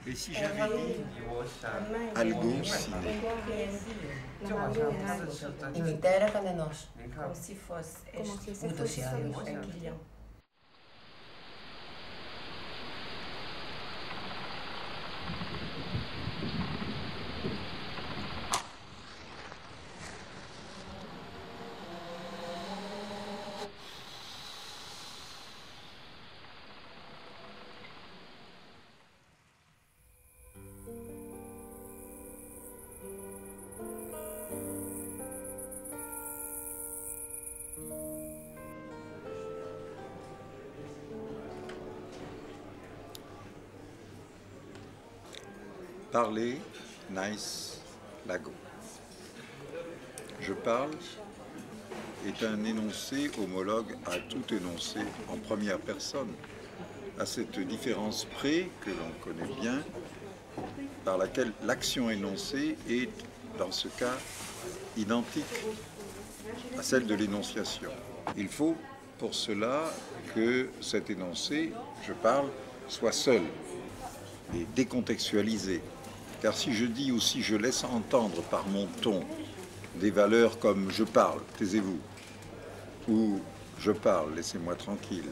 Et si j'avais dit algo ciné? Η μητέρα κανενός. Como se fosse este. Ούτως ή άλλως. Aquilhão. Parler, nice, lago. Je parle est un énoncé homologue à tout énoncé en première personne, à cette différence près que l'on connaît bien, par laquelle l'action énoncée est, dans ce cas, identique à celle de l'énonciation. Il faut pour cela que cet énoncé, je parle, soit seul et décontextualisé. Car si je dis ou si je laisse entendre par mon ton des valeurs comme « je parle, taisez-vous » ou « je parle, laissez-moi tranquille »,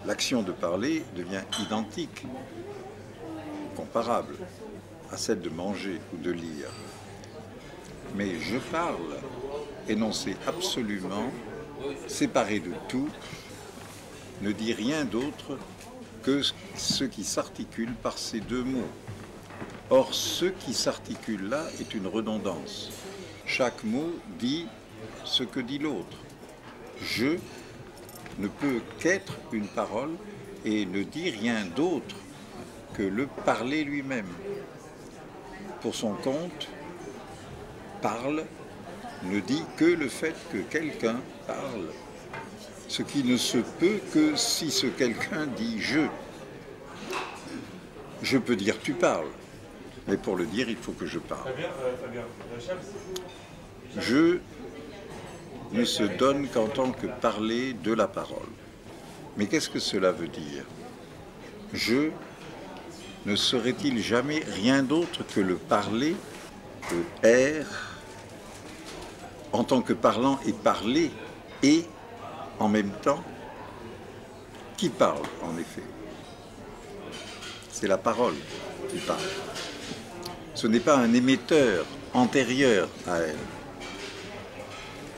l'action de parler devient identique, comparable à celle de manger ou de lire. Mais « je parle », énoncé absolument, séparé de tout, ne dit rien d'autre que ce qui s'articule par ces deux mots. Or, ce qui s'articule là est une redondance. Chaque mot dit ce que dit l'autre. Je ne peut qu'être une parole et ne dit rien d'autre que le parler lui-même. Pour son compte, parle ne dit que le fait que quelqu'un parle, ce qui ne se peut que si ce quelqu'un dit « je ». Je peux dire « tu parles », mais pour le dire, il faut que je parle. Je ne se donne qu'en tant que parler de la parole. Mais qu'est-ce que cela veut dire? Je ne serait-il jamais rien d'autre que le parler, le air, en tant que parlant et parler, et en même temps, qui parle en effet? C'est la parole qui parle. Ce n'est pas un émetteur antérieur à elle.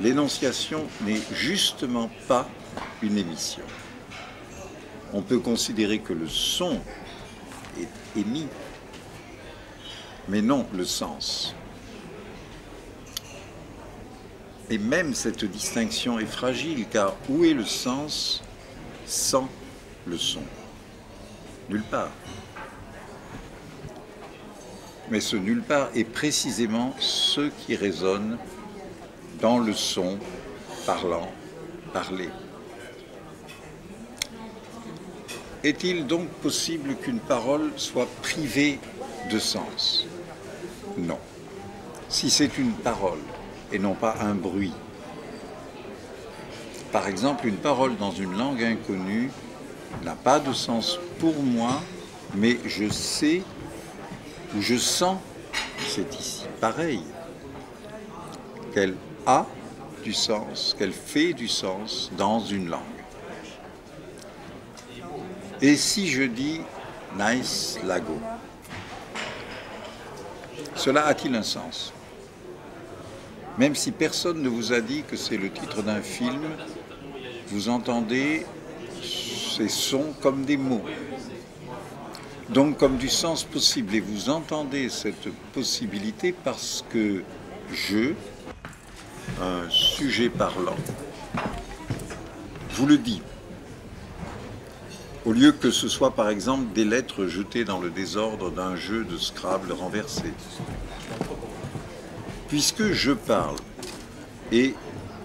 L'énonciation n'est justement pas une émission. On peut considérer que le son est émis, mais non le sens. Et même cette distinction est fragile, car où est le sens sans le son? Nulle part. Mais ce nulle part est précisément ce qui résonne dans le son, parlant, parler. Est-il donc possible qu'une parole soit privée de sens? Non. Si c'est une parole et non pas un bruit. Par exemple, une parole dans une langue inconnue n'a pas de sens pour moi, mais je sais ou je sens, c'est ici pareil, qu'elle a du sens, qu'elle fait du sens dans une langue. Et si je dis « nice lago », cela a-t-il un sens? Même si personne ne vous a dit que c'est le titre d'un film, vous entendez ces sons comme des mots, donc comme du sens possible, et vous entendez cette possibilité parce que je, un sujet parlant, vous le dit, au lieu que ce soit par exemple des lettres jetées dans le désordre d'un jeu de Scrabble renversé. Puisque je parle, et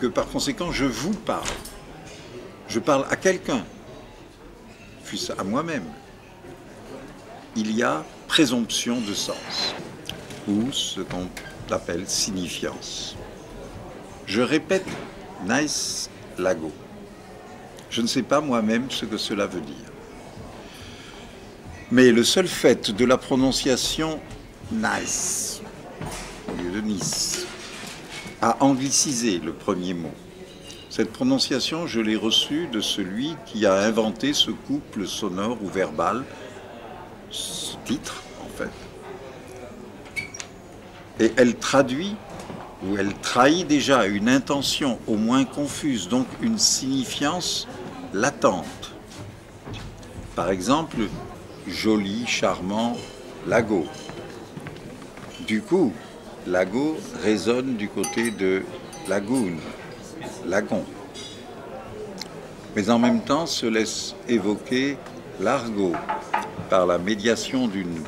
que par conséquent je vous parle à quelqu'un, fût-ce à moi-même, il y a présomption de sens, ou ce qu'on appelle signifiance. Je répète « nice lago ». Je ne sais pas moi-même ce que cela veut dire. Mais le seul fait de la prononciation nice au lieu de Nice a anglicisé le premier mot. Cette prononciation, je l'ai reçue de celui qui a inventé ce couple sonore ou verbal, ce titre en fait. Et elle traduit ou elle trahit déjà une intention au moins confuse, donc une signifiance latente. Par exemple, joli, charmant, lago. Du coup, lago résonne du côté de lagoon, lagon. Mais en même temps se laisse évoquer l'argot par la médiation d'une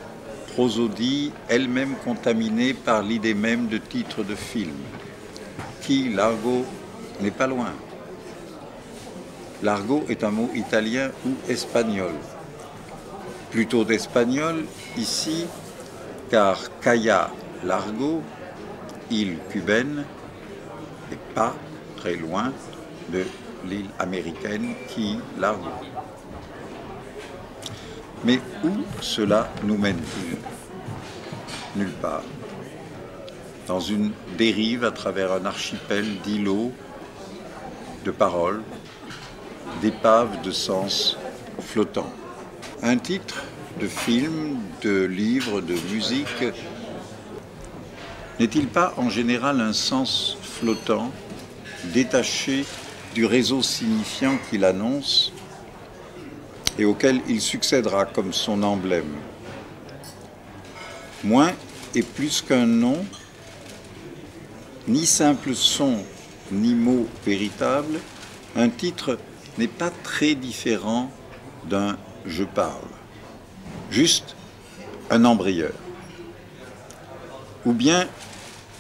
prosodie elle-même contaminée par l'idée même de titre de film. Qui, l'argot, n'est pas loin. L'argot est un mot italien ou espagnol. Plutôt d'espagnol ici, car Caya, l'argot, île cubaine, n'est pas très loin de l'île américaine qui, l'argot. Mais où cela nous mène-t-il? Nulle part. Dans une dérive à travers un archipel d'îlots, de paroles, d'épaves de sens flottants. Un titre de film, de livre, de musique, n'est-il pas en général un sens flottant, détaché du réseau signifiant qu'il annonce et auquel il succédera comme son emblème? Moins et plus qu'un nom, ni simple son, ni mot véritable, un titre n'est pas très différent d'un « je parle », juste un embrayeur, ou bien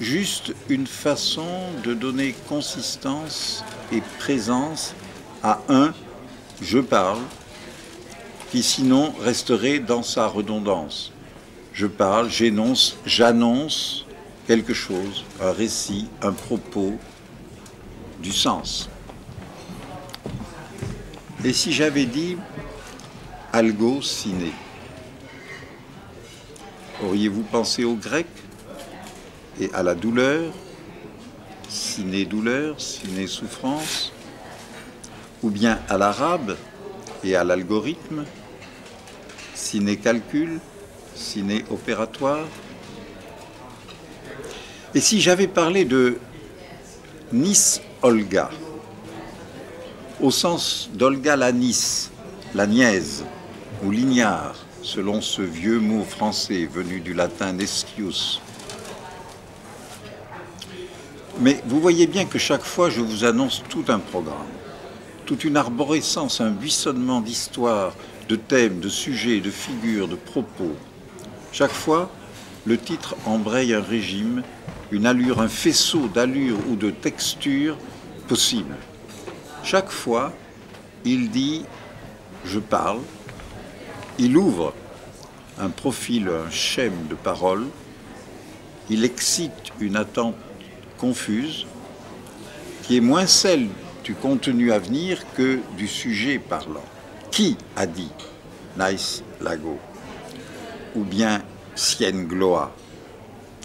juste une façon de donner consistance et présence à un « je parle » qui sinon resterait dans sa redondance. Je parle, j'énonce, j'annonce quelque chose, un récit, un propos, du sens. Et si j'avais dit algo ciné, auriez-vous pensé au grec et à la douleur, ciné-douleur, ciné-souffrance, ou bien à l'arabe et à l'algorithme, ciné-calcul, ciné-opératoire? Et si j'avais parlé de Nice Olga, au sens d'Olga la Nice, la niaise ou l'ignare, selon ce vieux mot français venu du latin nescius. Mais vous voyez bien que chaque fois je vous annonce tout un programme, toute une arborescence, un buissonnement d'histoires, de thèmes, de sujets, de figures, de propos. Chaque fois, le titre embraye un régime, une allure, un faisceau d'allure ou de texture possible. Chaque fois, il dit « je parle », il ouvre un profil, un schème de parole, il excite une attente confuse, qui est moins celle du contenu à venir que du sujet parlant. Qui a dit « nice lago » ou bien « sien gloa » ?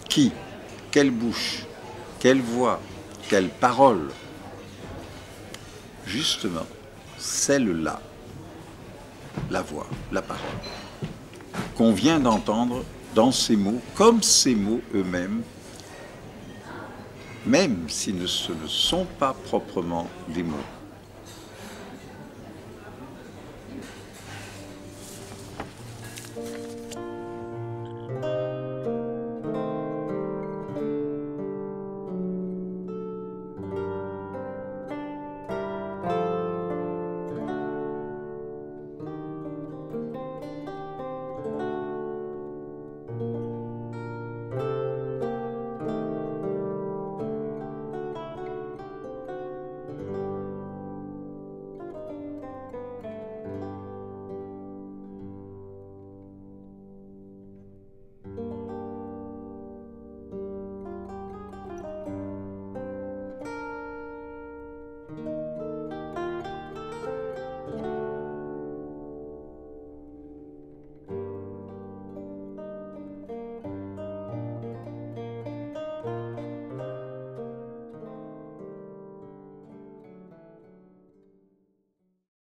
Qui ? Quelle bouche ? Quelle voix ? Quelle parole ? Justement, celle-là, la voix, la parole, qu'on vient d'entendre dans ces mots, comme ces mots eux-mêmes, même si ce ne sont pas proprement des mots.